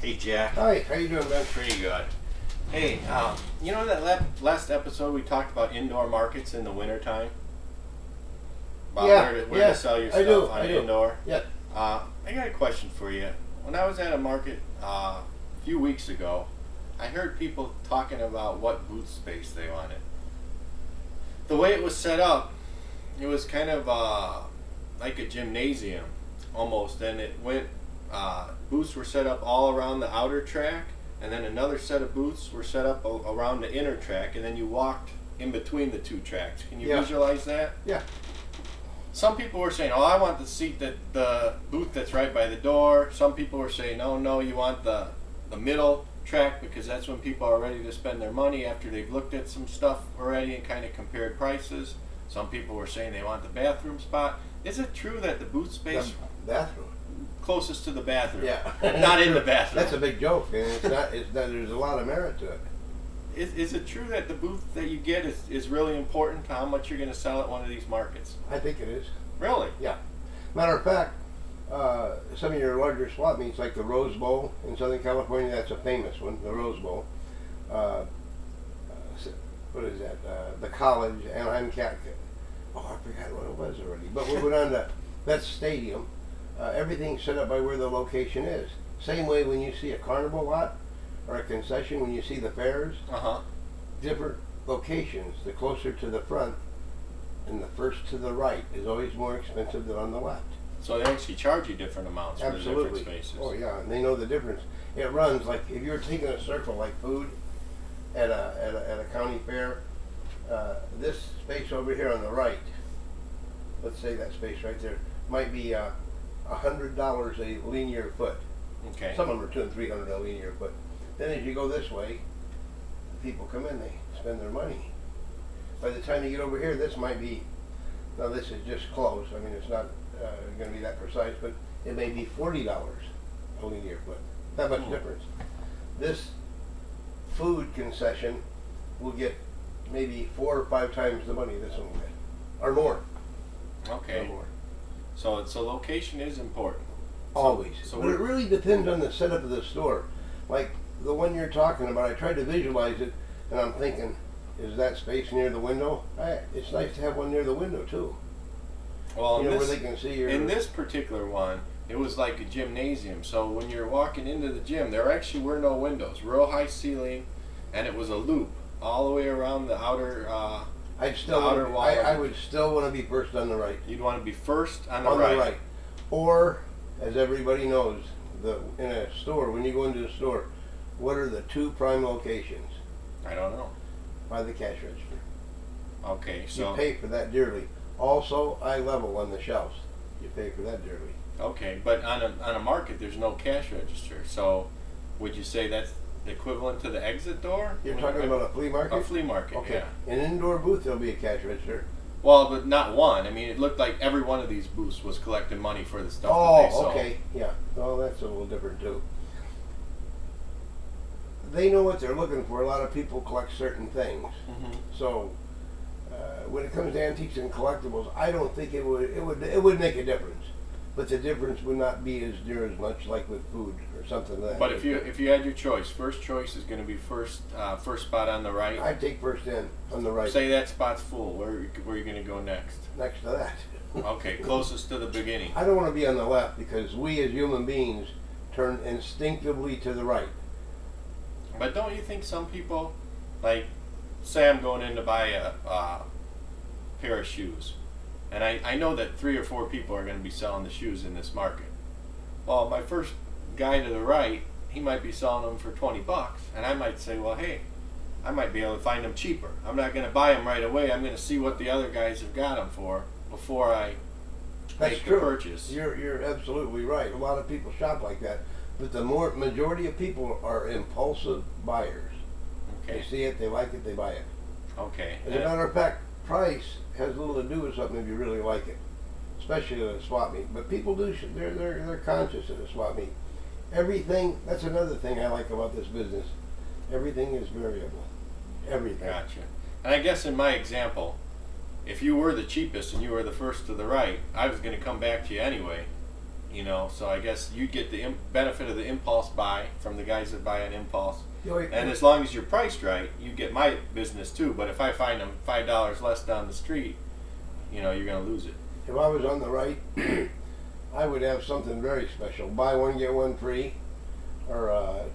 Hey Jack. Hi, how you doing, man? Pretty good. Hey, you know that last episode we talked about indoor markets in the wintertime? About where to sell your stuff on indoor? Yeah. I got a question for you. When I was at a market a few weeks ago, I heard people talking about what booth space they wanted. The way it was set up, it was kind of like a gymnasium almost, and it went booths were set up all around the outer track, and then another set of booths were set up around the inner track, and then you walked in between the two tracks. Can you visualize that? Yeah. Some people were saying, "Oh, I want the seat the booth that's right by the door." Some people were saying, "No, you want the middle track because that's when people are ready to spend their money after they've looked at some stuff already and kind of compared prices." Some people were saying they want the bathroom spot. Is it true that the booth space bathroom closest to the bathroom, yeah, not in the bathroom? That's a big joke, and it's not. There's a lot of merit to it. Is it true that the booth that you get is really important to how much you're going to sell at one of these markets? I think it is. Really? Yeah. Matter of fact, some of your larger swap meets, like the Rose Bowl in Southern California, that's a famous one, the Rose Bowl. What is that? The college, Anaheim Cat. Oh, I forgot what it was already. But we went on to that stadium. Everything's set up by where the location is. Same way when you see a carnival lot or a concession, when you see the fairs, different locations. The closer to the front and the first to the right is always more expensive than on the left. So they actually charge you different amounts for the different spaces. Oh yeah, and they know the difference. It runs like if you're taking a circle like food at a county fair. This space over here on the right, let's say that space right there, might be $100 a linear foot. Okay. Some of them are $200 and $300 a linear foot. Then as you go this way, people come in, they spend their money. By the time you get over here, this might be, now this is just close, I mean it's not going to be that precise, but it may be $40 a linear foot. That much difference. This food concession will get maybe 4 or 5 times the money this one will get, or more. Okay. Or more. So location is important. Always. So but it really depends on the setup of the store. Like the one you're talking about, I tried to visualize it, and I'm thinking, is that space near the window? It's nice to have one near the window too. Well, where they can see your. In this particular one, it was like a gymnasium. So when you're walking into the gym, there actually were no windows. Real high ceiling, and it was a loop all the way around the outer. Outer wall. I would still want to be first on the right. You'd want to be first on the right. Or, as everybody knows, in a store, when you go into the store, what are the 2 prime locations? I don't know. By the cash register. Okay, so you pay for that dearly. Also, eye level on the shelves. You pay for that dearly. Okay, but on a market, there's no cash register. So, would you say that's equivalent to the exit door? You're talking about a flea market? A flea market, okay. Yeah. In an indoor booth, there'll be a cash register. Well, but not one. I mean, it looked like every one of these booths was collecting money for the stuff that they sold. Oh, okay. Yeah. Well, that's a little different, too. They know what they're looking for. A lot of people collect certain things. So, when it comes to antiques and collectibles, I don't think it would make a difference. But the difference would not be as near as much like with food or something like that. But if you had your choice, first choice is going to be first spot on the right. I'd take first in on the right. Say that spot's full. Where are you going to go next? Next to that. Okay, closest to the beginning. I don't want to be on the left because we as human beings turn instinctively to the right. But don't you think some people, like, say I'm going in to buy a pair of shoes, and I know that 3 or 4 people are going to be selling the shoes in this market. Well, my first guy to the right, he might be selling them for $20, and I might say, well, hey, I might be able to find them cheaper. I'm not going to buy them right away. I'm going to see what the other guys have got them for before I make the purchase. You're absolutely right. A lot of people shop like that, but the majority of people are impulsive buyers. Okay. They see it, they like it, they buy it. Okay. As a matter of fact, price has little to do with something if you really like it, especially at a swap meet. But people do, they're conscious at a swap meet. Everything, that's another thing I like about this business. Everything is variable. Everything. Gotcha. And I guess in my example, if you were the cheapest and you were the first to the right, I was going to come back to you anyway. You know, so I guess you get the benefit of the impulse buy from the guys that buy on impulse. And as long as you're priced right, you get my business too. But if I find them $5 less down the street, you know, you're going to lose it. If I was on the right, I would have something very special. Buy one, get one free, or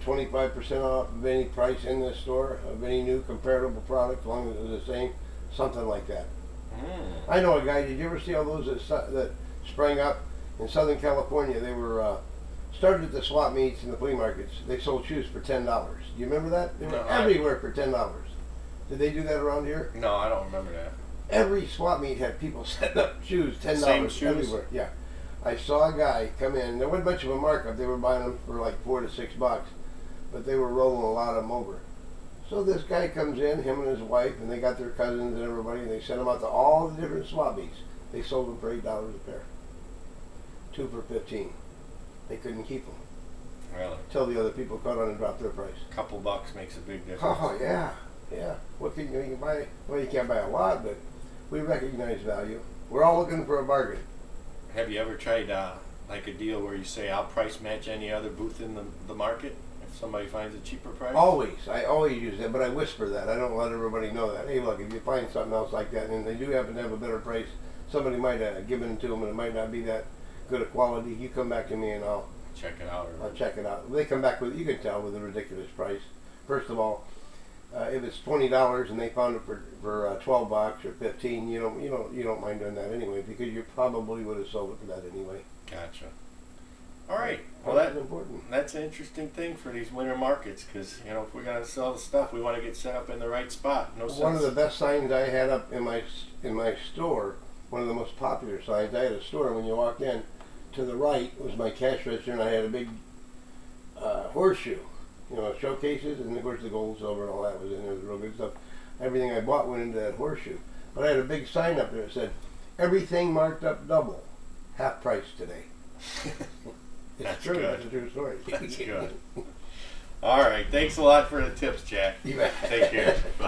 25% off of any price in the store of any new comparable product, as long as it's the same, something like that. I know a guy, did you ever see all those that sprang up in Southern California? They were started at the swap meets and the flea markets. They sold shoes for $10. Do you remember that? They were everywhere for $10. Did they do that around here? No, I don't remember that. Every swap meet had people setting up shoes, $10 Same shoes? everywhere. Yeah. I saw a guy come in. There wasn't much of a markup. They were buying them for like $4 to $6, but they were rolling a lot of them over. So this guy comes in, him and his wife, and they got their cousins and everybody, and they sent them out to all the different swap meets. They sold them for $8 a pair. 2 for $15. They couldn't keep them. Really? Till the other people caught on and dropped their price. A couple bucks makes a big difference. Oh yeah, yeah. What can you buy? Well, you can't buy a lot, but we recognize value. We're all looking for a bargain. Have you ever tried like a deal where you say I'll price match any other booth in the market if somebody finds a cheaper price? Always. I always use that, but I whisper that. I don't let everybody know that. Hey, look, if you find something else like that and they do happen to have a better price, somebody might have given it to them and it might not be that good a quality, you come back to me and I'll check it out. I'll check it out. If they come back with, you can tell, with a ridiculous price. First of all, if it's $20 and they found it for $12 or $15, you don't mind doing that anyway, because you probably would have sold it for that anyway. Gotcha. All right. Well, that's important. That's an interesting thing for these winter markets, because you know, if we're gonna sell the stuff, we want to get set up in the right spot. No sense. One of the best signs I had up in my store, one of the most popular signs. I had a store, when you walked in, to the right was my cash register, and I had a big horseshoe. You know, showcases, and of course the gold, silver, and all that was in there, the real good stuff. Everything I bought went into that horseshoe. But I had a big sign up there that said, everything marked up double, half price today. That's true. good. That's a true story. That's good. All right. Thanks a lot for the tips, Jack. You bet. Take care. Bye.